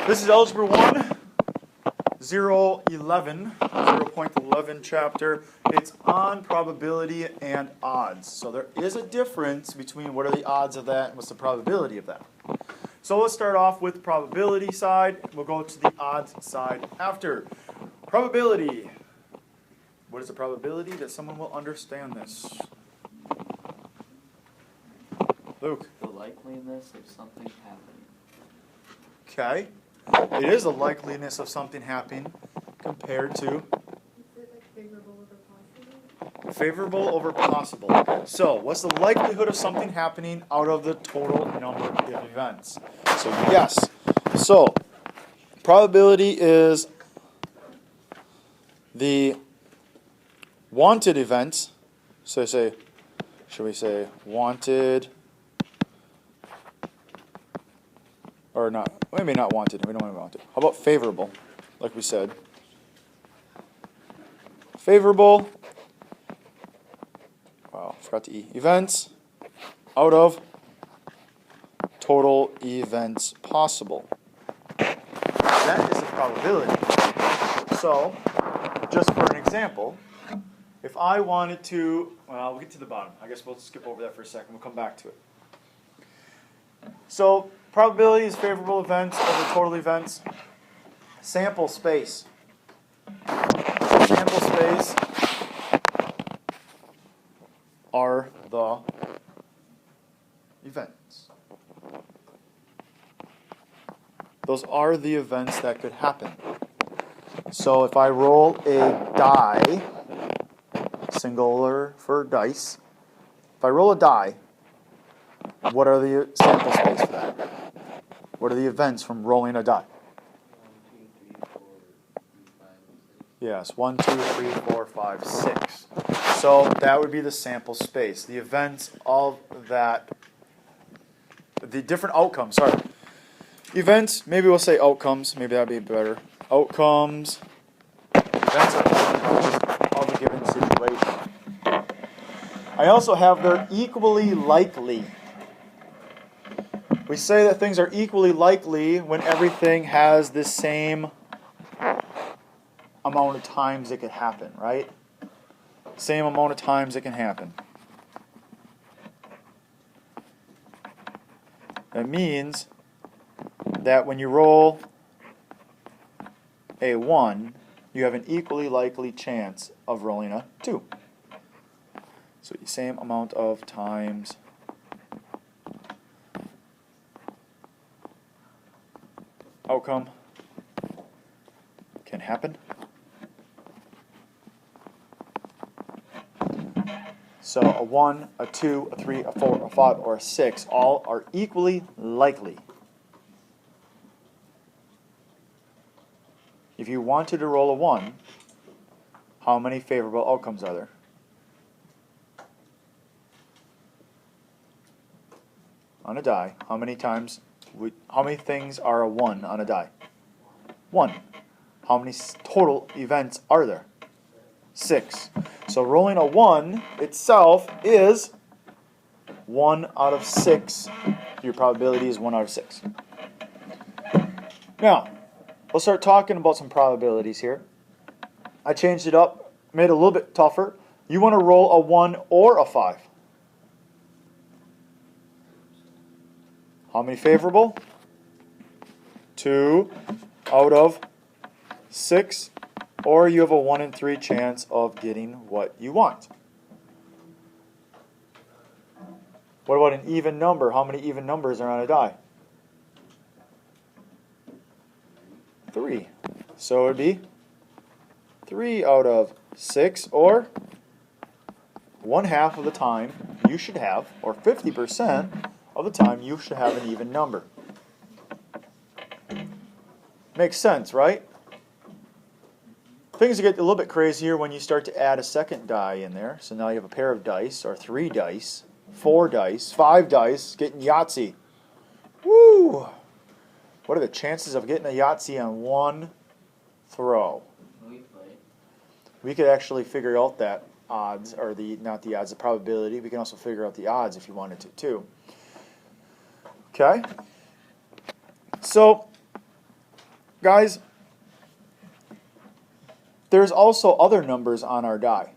This is Algebra 1, 0.11 chapter. It's on probability and odds. So there is a difference between what are the odds of that and what's the probability of that. So let's start off with the probability side. We'll go to the odds side after. Probability. What is the probability that someone will understand this? Luke. The likeliness of something happening. Okay. It is the likeliness of something happening compared to Is it like favorable over possible? favorable over possible. So what's the likelihood of something happening out of the total number of events? So yes. So probability is the wanted events. So should we say wanted or not? Maybe not wanted. We don't want to wanted. How about favorable? Like we said. Favorable. Wow, forgot the E. Events out of total events possible. That is the probability. So, just for an example, if I wanted to, well, we'll get to the bottom. I guess we'll skip over that for a second. We'll come back to it. So, probability is favorable events over total events. Sample space. Sample space are the events. Those are the events that could happen. So if I roll a die, singular for dice, if I roll a die, what are the sample space for that? What are the events from rolling a die? 1, 2, 3, 4, 5, 6. Yes, 1, 2, 3, 4, 5, 6. So that would be the sample space. The events of that, the different outcomes, sorry. Events, maybe we'll say outcomes, maybe that'd be better. Outcomes, events of a given situation. I also have they're equally likely. We say that things are equally likely when everything has the same amount of times it could happen, right? Same amount of times it can happen. That means that when you roll a 1, you have an equally likely chance of rolling a 2. So the same amount of times outcome can happen. So a 1, a 2, a 3, a 4, a 5, or a 6 all are equally likely. If you wanted to roll a 1, how many favorable outcomes are there? On a die, how many things are a 1 on a die? 1. How many total events are there? 6. So rolling a 1 itself is 1 out of 6. Your probability is 1 out of 6. Now, we'll start talking about some probabilities here. I changed it up, made it a little bit tougher. You want to roll a 1 or a 5. How many favorable? 2 out of 6. Or you have a 1 in 3 chance of getting what you want. What about an even number? How many even numbers are on a die? 3. So it would be 3 out of 6, or 1/2 of the time you should have, or 50% of the time you should have an even number. Makes sense, right? Things get a little bit crazier when you start to add a second die in there. So now you have a pair of dice, or 3 dice, 4 dice, 5 dice, getting Yahtzee. Woo! What are the chances of getting a Yahtzee on one throw? We could actually figure out that odds, or not the odds, the probability. We can also figure out the odds if you wanted to too. Okay? So guys, there's also other numbers on our die.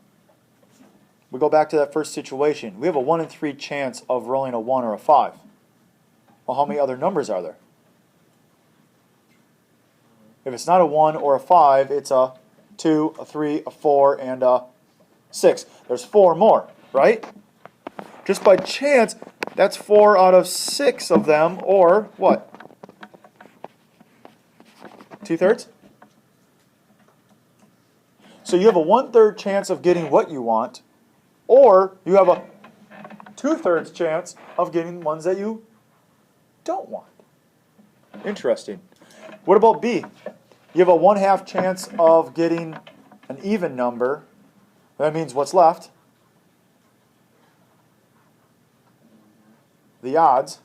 We go back to that first situation. We have a 1 in 3 chance of rolling a 1 or a 5. Well, how many other numbers are there? If it's not a 1 or a 5, it's a 2, a 3, a 4, and a 6. There's 4 more, right? Just by chance, that's 4 out of 6 of them, or what? 2/3? So you have a 1/3 chance of getting what you want, or you have a 2/3 chance of getting ones that you don't want. Interesting. What about B? You have a 1/2 chance of getting an even number. That means what's left? The odds.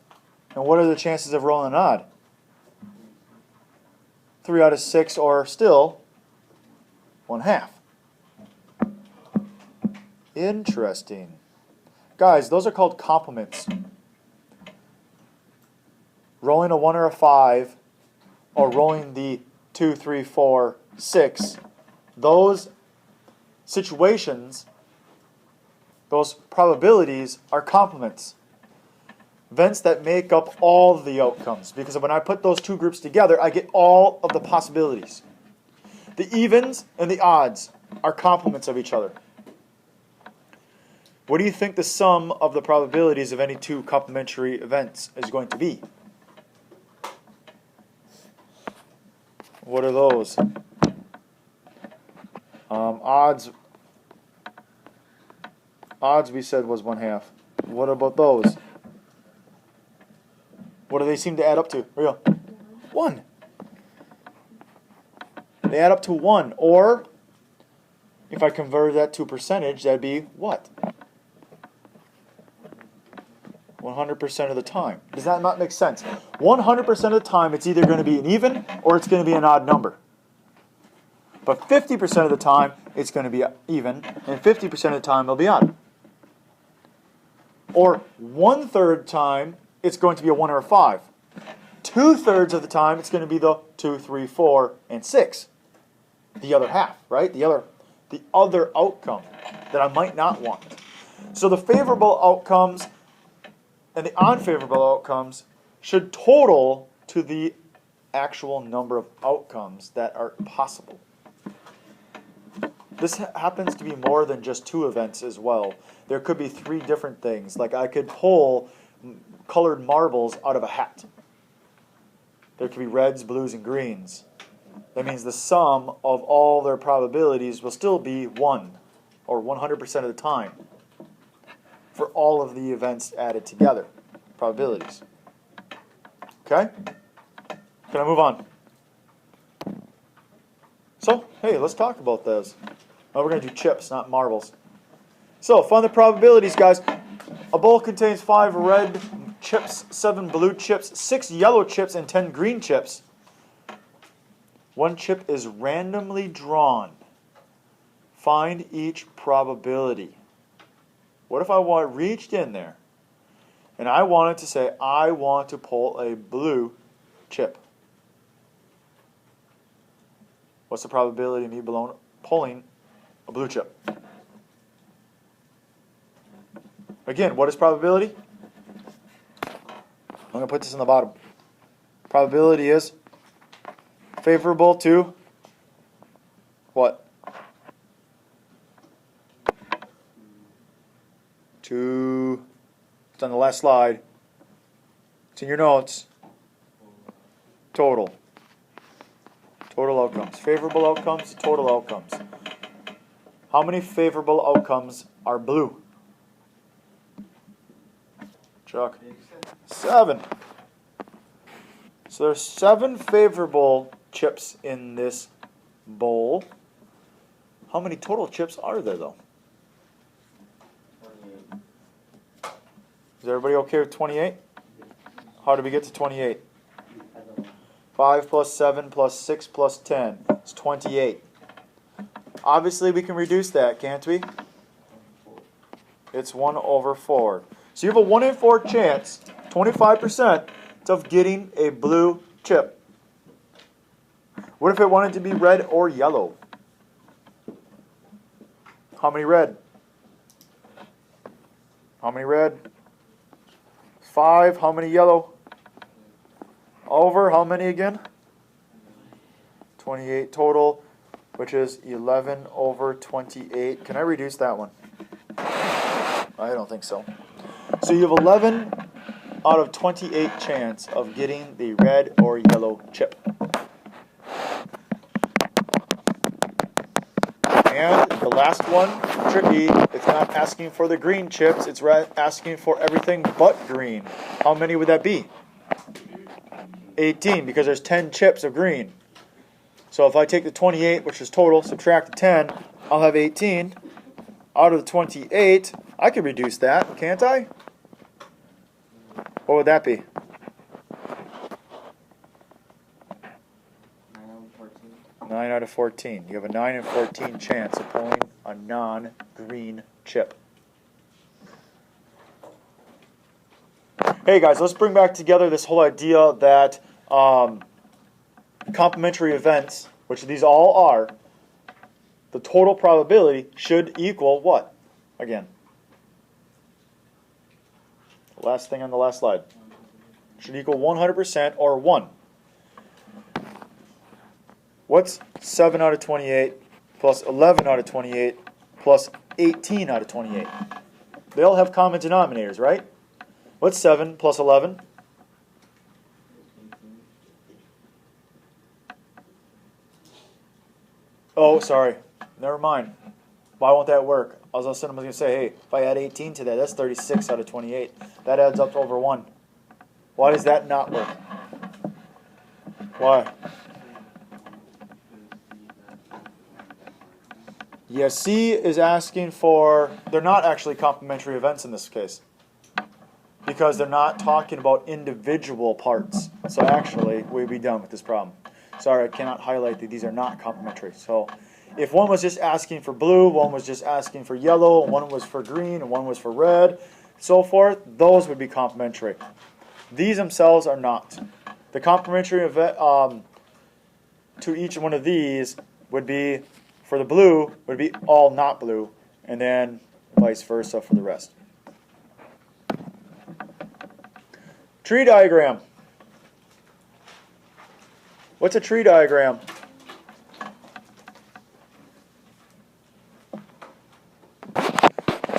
And what are the chances of rolling an odd? 3 out of 6, or still 1/2. Interesting. Guys, those are called complements. Rolling a 1 or a 5, or rolling the 2, 3, 4, 6, those situations, those probabilities are complements. Events that make up all the outcomes. Because when I put those two groups together, I get all of the possibilities. The evens and the odds are complements of each other. What do you think the sum of the probabilities of any two complementary events is going to be? What are those? Odds we said was 1/2. What about those? What do they seem to add up to? Real? 1. They add up to 1. Or, if I convert that to a percentage, that'd be what? 100% of the time. Does that not make sense? 100% of the time, it's either going to be an even or it's going to be an odd number. But 50% of the time, it's going to be even, and 50% of the time, it'll be odd. Or 1/3 time, it's going to be a 1 or a 5. 2/3 of the time, it's going to be the 2, 3, 4, and 6. The other half, right? The other outcome that I might not want. So the favorable outcomes and the unfavorable outcomes should total to the actual number of outcomes that are possible. This happens to be more than just 2 events as well. There could be 3 different things. Like I could pull colored marbles out of a hat. There could be reds, blues, and greens. That means the sum of all their probabilities will still be 1, or 100% of the time, for all of the events added together. Probabilities. Okay? Can I move on? So, hey, let's talk about those. Now we're going to do chips, not marbles. So, find the probabilities, guys. A bowl contains 5 red chips, 7 blue chips, 6 yellow chips, and 10 green chips. 1 chip is randomly drawn. Find each probability. What if I reached in there and I wanted to say, I want to pull a blue chip? What's the probability of me pulling a blue chip? Again, what is probability? I'm going to put this in the bottom. Probability is favorable to what? It's on the last slide. It's in your notes. Total. Total outcomes. Favorable outcomes, total outcomes. How many favorable outcomes are blue? Chuck? 7. So there's 7 favorable chips in this bowl. How many total chips are there, though? Is everybody okay with 28? How did we get to 28? 5 plus 7 plus 6 plus 10. It's 28. Obviously, we can reduce that, can't we? It's 1 over 4. So you have a 1 in 4 chance, 25%, of getting a blue chip. What if it wanted to be red or yellow? How many red? How many red? 5. How many yellow? Over. How many again? 28 total, which is 11 over 28. Can I reduce that one? I don't think so. So you have 11 out of 28 chance of getting the red or yellow chip. And the last one, tricky, it's not asking for the green chips, it's asking for everything but green. How many would that be? 18, because there's 10 chips of green. So if I take the 28, which is total, subtract the 10, I'll have 18. Out of the 28, I could reduce that, can't I? What would that be? 9 out of 14. You have a 9 in 14 chance of pulling a non-green chip. Hey guys, let's bring back together this whole idea that complementary events, which these all are, the total probability should equal what? Again. Last thing on the last slide. Should equal 100% or 1. What's 7 out of 28 plus 11 out of 28 plus 18 out of 28? They all have common denominators, right? What's 7 plus 11? Oh, sorry. Never mind. Why won't that work? I was going to say, hey, if I add 18 to that, that's 36 out of 28. That adds up to over 1. Why does that not work? Why? Yeah, C is asking for, they're not actually complementary events in this case, because they're not talking about individual parts. So actually, we'd be done with this problem. Sorry, I cannot highlight that these are not complementary. So if one was just asking for blue, one was just asking for yellow, and one was for green, and one was for red, so forth, those would be complementary. These themselves are not. The complementary event to each one of these would be, for the blue, would be all not blue, and then vice versa for the rest. Tree diagram. What's a tree diagram?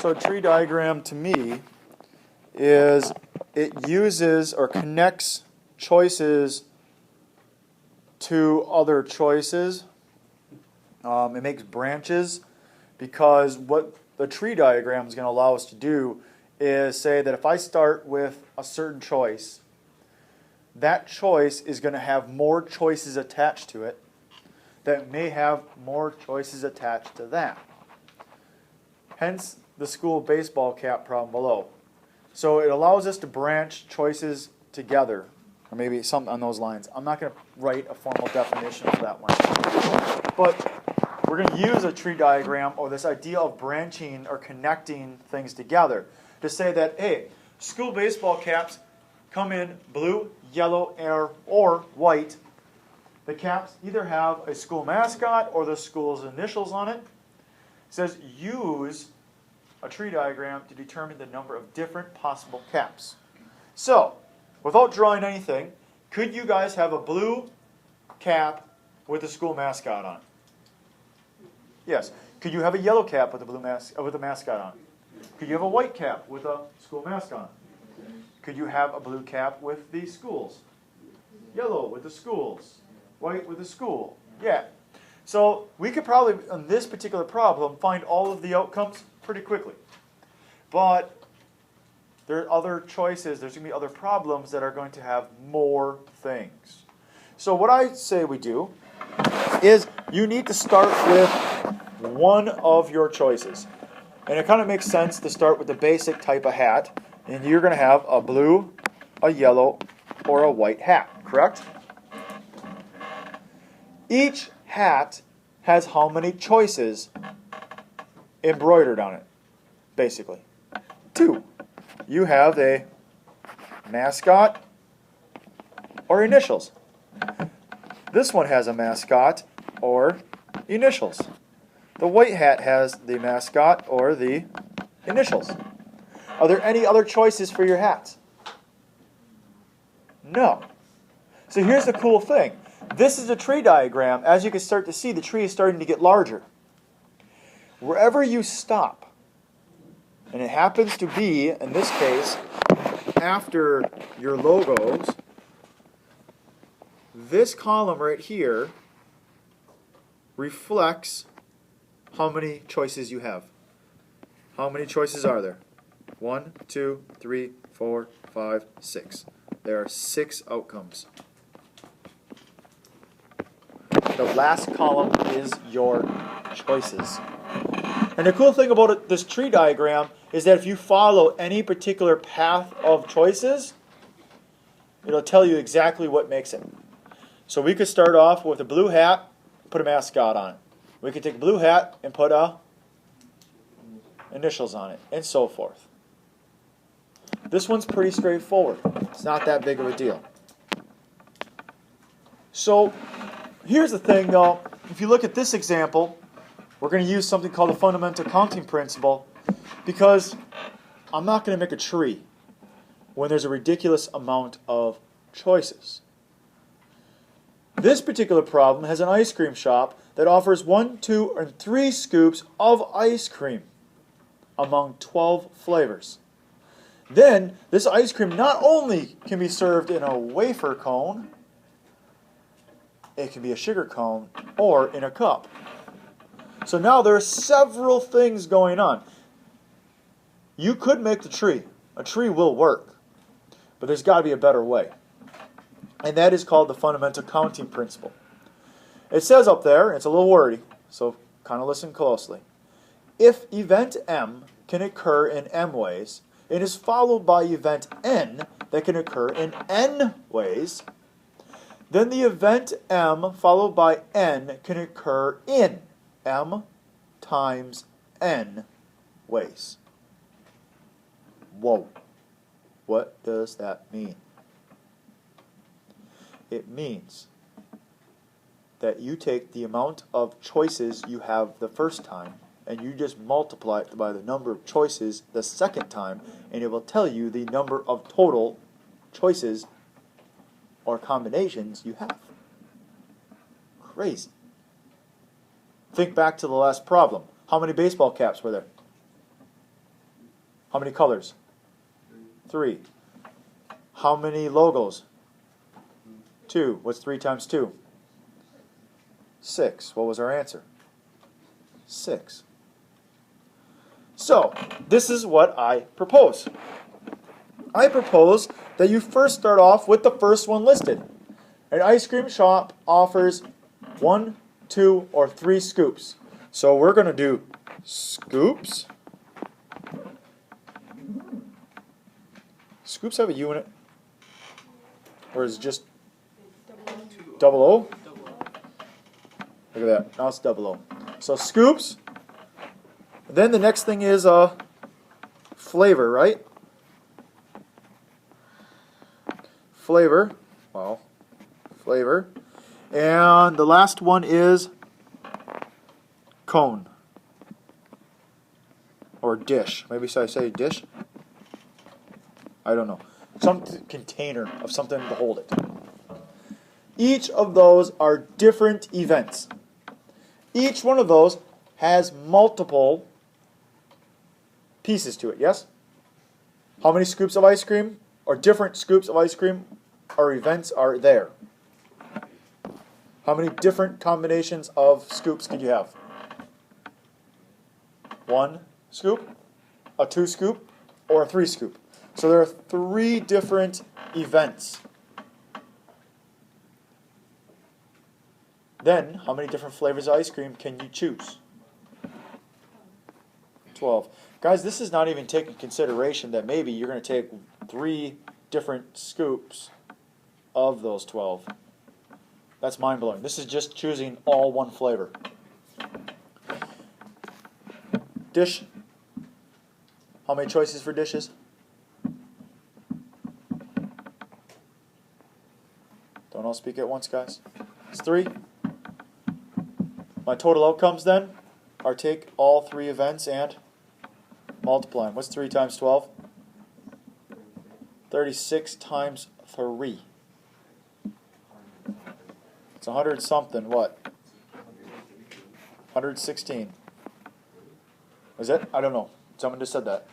So a tree diagram to me is it uses or connects choices to other choices. It makes branches, because what the tree diagram is going to allow us to do is say that if I start with a certain choice, that choice is going to have more choices attached to it that may have more choices attached to that. Hence the school baseball cap problem below. So it allows us to branch choices together, or maybe something on those lines. I'm not going to write a formal definition for that one. But we're going to use a tree diagram, or this idea of branching or connecting things together, to say that, hey, school baseball caps come in blue, yellow, or white. The caps either have a school mascot or the school's initials on it. It says use a tree diagram to determine the number of different possible caps. So, without drawing anything, could you guys have a blue cap with a school mascot on it? Yes. Could you have a yellow cap with a mascot on it? Could you have a white cap with a school mascot on it? Could you have a blue cap with the schools? Yellow with the schools. White with the school. Yeah. So we could probably, on this particular problem, find all of the outcomes pretty quickly. But there are other choices, there's going to be other problems that are going to have more things. So what I say we do is you need to start with one of your choices. And it kind of makes sense to start with the basic type of hat. And you're going to have a blue, a yellow, or a white hat, correct? Each hat has how many choices embroidered on it, basically? 2. You have a mascot or initials. This one has a mascot or initials. The white hat has the mascot or the initials. Are there any other choices for your hats? No. So here's the cool thing. This is a tree diagram. As you can start to see, the tree is starting to get larger. Wherever you stop, and it happens to be, in this case, after your logos, this column right here reflects how many choices you have. How many choices are there? 1, 2, 3, 4, 5, 6. There are 6 outcomes. The last column is your choices. And the cool thing about this tree diagram is that if you follow any particular path of choices, it'll tell you exactly what makes it. So we could start off with a blue hat, put a mascot on it. We could take a blue hat and put initials on it, and so forth. This one's pretty straightforward. It's not that big of a deal. So here's the thing though. If you look at this example, we're going to use something called the fundamental counting principle because I'm not going to make a tree when there's a ridiculous amount of choices. This particular problem has an ice cream shop that offers 1, 2, and 3 scoops of ice cream among 12 flavors. Then, this ice cream not only can be served in a wafer cone, it can be a sugar cone, or in a cup. So now there are several things going on. You could make the tree. A tree will work. But there's got to be a better way. And that is called the fundamental counting principle. It says up there, it's a little wordy, so kind of listen closely. If event M can occur in M ways, it is followed by event N that can occur in N ways, then the event M followed by N can occur in M times N ways. Whoa. What does that mean? It means that you take the amount of choices you have the first time and you just multiply it by the number of choices the second time, and it will tell you the number of total choices or combinations you have. Crazy. Think back to the last problem. How many baseball caps were there? How many colors? 3. How many logos? 2. What's 3 times 2? 6. What was our answer? 6. So, this is what I propose. I propose that you first start off with the first one listed. An ice cream shop offers 1, 2, or 3 scoops. So we're going to do scoops. Scoops have a U in it? Or is it just double O? Look at that. Now it's double O. So scoops. Then the next thing is flavor, right? Flavor. Well, flavor. And the last one is cone. Or dish. Maybe I say dish? I don't know. Some container of something to hold it. Each of those are different events. Each one of those has multiple pieces to it, yes? How many scoops of ice cream or different scoops of ice cream or events are there? How many different combinations of scoops could you have? 1 scoop, a 2 scoop, or a 3 scoop. So there are 3 different events. Then, how many different flavors of ice cream can you choose? 12. Guys, this is not even taking consideration that maybe you're going to take 3 different scoops of those 12. That's mind-blowing. This is just choosing all one flavor. Dish. How many choices for dishes? Don't all speak at once, guys. It's 3. My total outcomes then are take all 3 events and multiply them. What's 3 times 12? 36 times 3. It's 100 something. What? 116. Is it? I don't know. Someone just said that.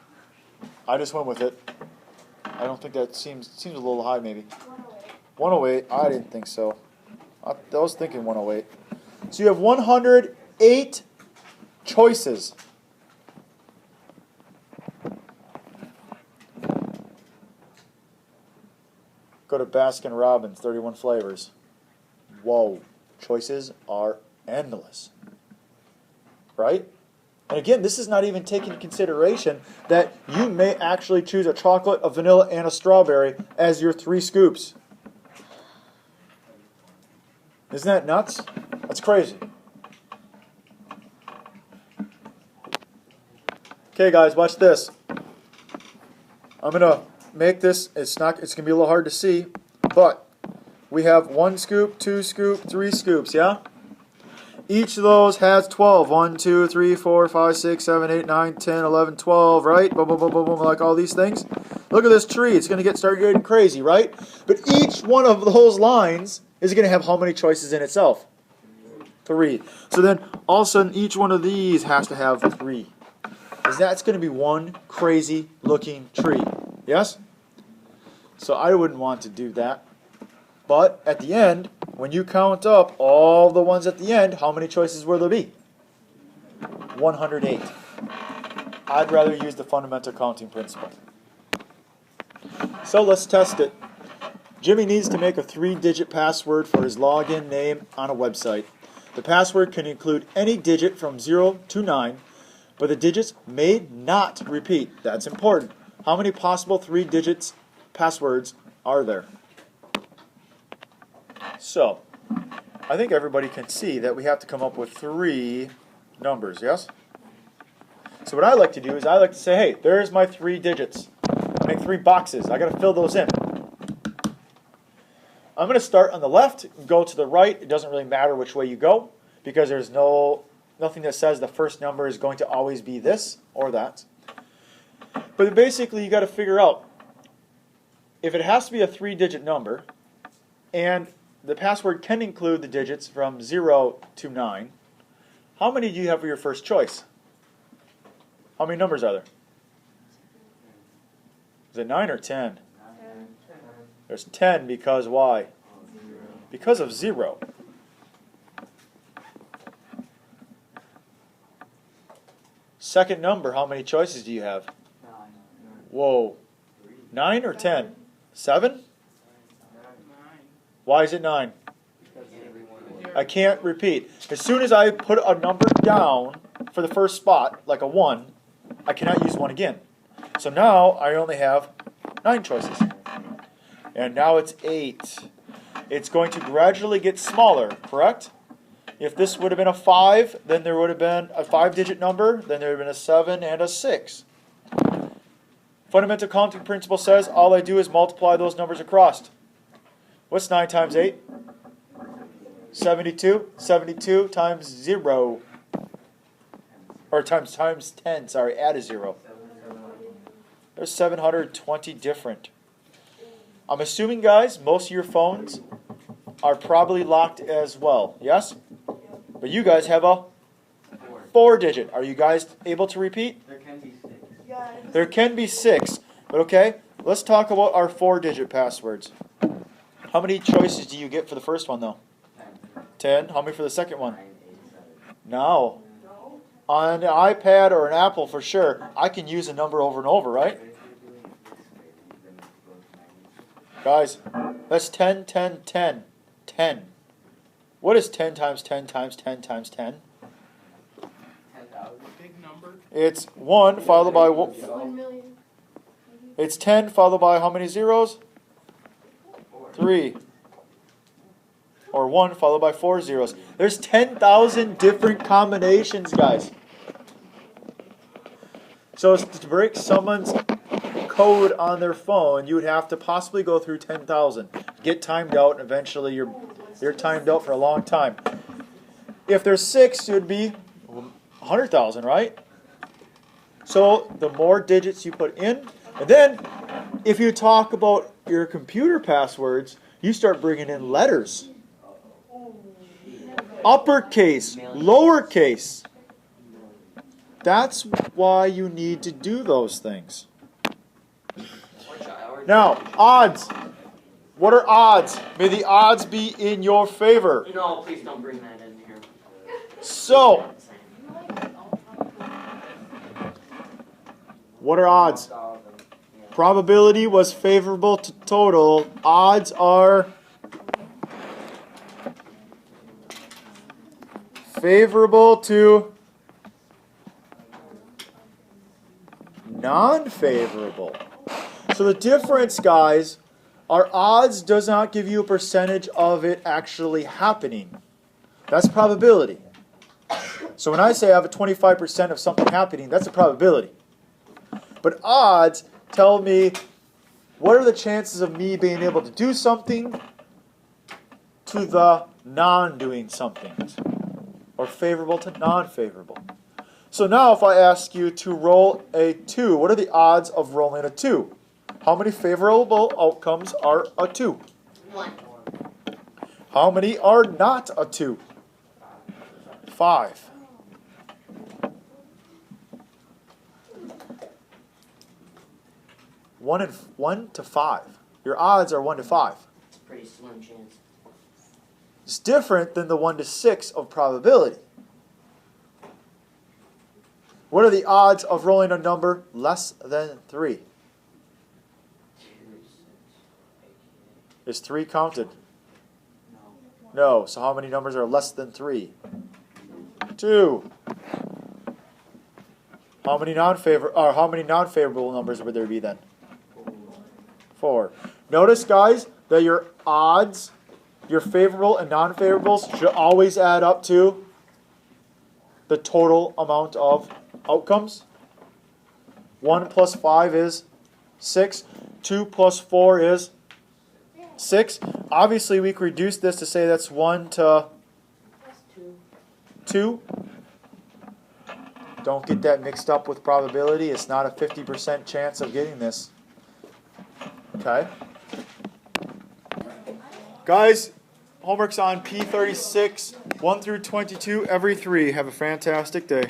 I just went with it. I don't think that seems a little high maybe. 108. I didn't think so. I was thinking 108. So you have 108 choices. Go to Baskin Robbins, 31 flavors. Whoa. Choices are endless. Right? And again, this is not even taking into consideration that you may actually choose a chocolate, a vanilla, and a strawberry as your 3 scoops. Isn't that nuts? That's crazy. Okay, guys, watch this. I'm gonna make this. It's gonna be a little hard to see, but we have 1 scoop, 2 scoop, 3 scoops. Yeah. Each of those has 12. 1, 2, 3, 4, 5, 6, 7, 8, 9, 10, 11, 12, right? Boom, boom, boom, boom, boom, like all these things. Look at this tree. It's going to start getting crazy, right? But each one of those lines is going to have how many choices in itself? 3. So then, all of a sudden, each one of these has to have 3. Because that's going to be one crazy looking tree. Yes? So I wouldn't want to do that. But at the end, when you count up all the ones at the end, how many choices will there be? 108. I'd rather use the fundamental counting principle. So let's test it. Jimmy needs to make a 3-digit password for his login name on a website. The password can include any digit from 0 to 9, but the digits may not repeat. That's important. How many possible 3-digit passwords are there? So, I think everybody can see that we have to come up with 3 numbers, yes? So what I like to do is I like to say, hey, there's my 3 digits. Make 3 boxes. I got to fill those in. I'm going to start on the left, go to the right. It doesn't really matter which way you go because there's nothing that says the first number is going to always be this or that. But basically you got to figure out if it has to be a 3-digit number and the password can include the digits from 0 to 9. How many do you have for your first choice? How many numbers are there? Is it 9 or 10? 10. There's 10 because why? Because of 0. Second number, how many choices do you have? 9. Whoa. 9 or 10? 7? Why is it 9? I can't repeat. As soon as I put a number down for the first spot, like a 1, I cannot use 1 again. So now I only have 9 choices. And now it's 8. It's going to gradually get smaller, correct? If this would have been a 5, then there would have been a 5-digit number, then there would have been a 7 and a 6. Fundamental counting principle says all I do is multiply those numbers across. What's 9 times 8? 72. 72 times 0. Or times 10, sorry, add a 0. There's 720 different. I'm assuming, guys, most of your phones are probably locked as well. Yes? But you guys have a 4-digit. Are you guys able to repeat? There can be 6. There can be 6. But okay, let's talk about our 4-digit passwords. How many choices do you get for the first one, though? 10. How many for the second one? 987. No. On an iPad or an Apple, for sure, I can use a number over and over, right? Guys, that's 10, 10, 10. 10. What is 10 times 10 times 10 times 10? 10,000. Big number. It's 1 followed by 1 million. It's 10 followed by how many zeros? 3. Or 1 followed by 4 zeros. There's 10,000 different combinations, guys. So to break someone's code on their phone, you would have to possibly go through 10,000. Get timed out, and eventually You're timed out for a long time. If there's 6, it would be 100,000, right? So the more digits you put in, and then if you talk about your computer passwords, you start bringing in letters. Uppercase, lowercase. That's why you need to do those things. Now, odds. What are odds? May the odds be in your favor. No, please don't bring that in here. So, what are odds? Probability was favorable to total. Odds are favorable to non-favorable. So the difference, guys, our odds does not give you a percentage of it actually happening. That's probability. So when I say I have a 25% of something happening, that's a probability. But odds tell me what are the chances of me being able to do something to the non-doing something, or favorable to non-favorable. So now if I ask you to roll a 2, what are the odds of rolling a 2? How many favorable outcomes are a 2? 1. How many are not a 2? 5. One to 5. Your odds are 1 to 5. It's a pretty slim chance. It's different than the 1 to 6 of probability. What are the odds of rolling a number less than 3? 2, 6, 8. Is 3 counted? No. No. So how many numbers are less than 3? 2. How many non-favorable numbers would there be then? 4. Notice, guys, that your odds, your favorable and non-favorables, should always add up to the total amount of outcomes. 1 plus 5 is 6. 2 plus 4 is 6. Obviously, we could reduce this to say that's 1 to 2. Don't get that mixed up with probability. It's not a 50% chance of getting this. Okay? Guys, homework's on P36, 1 through 22, every 3. Have a fantastic day.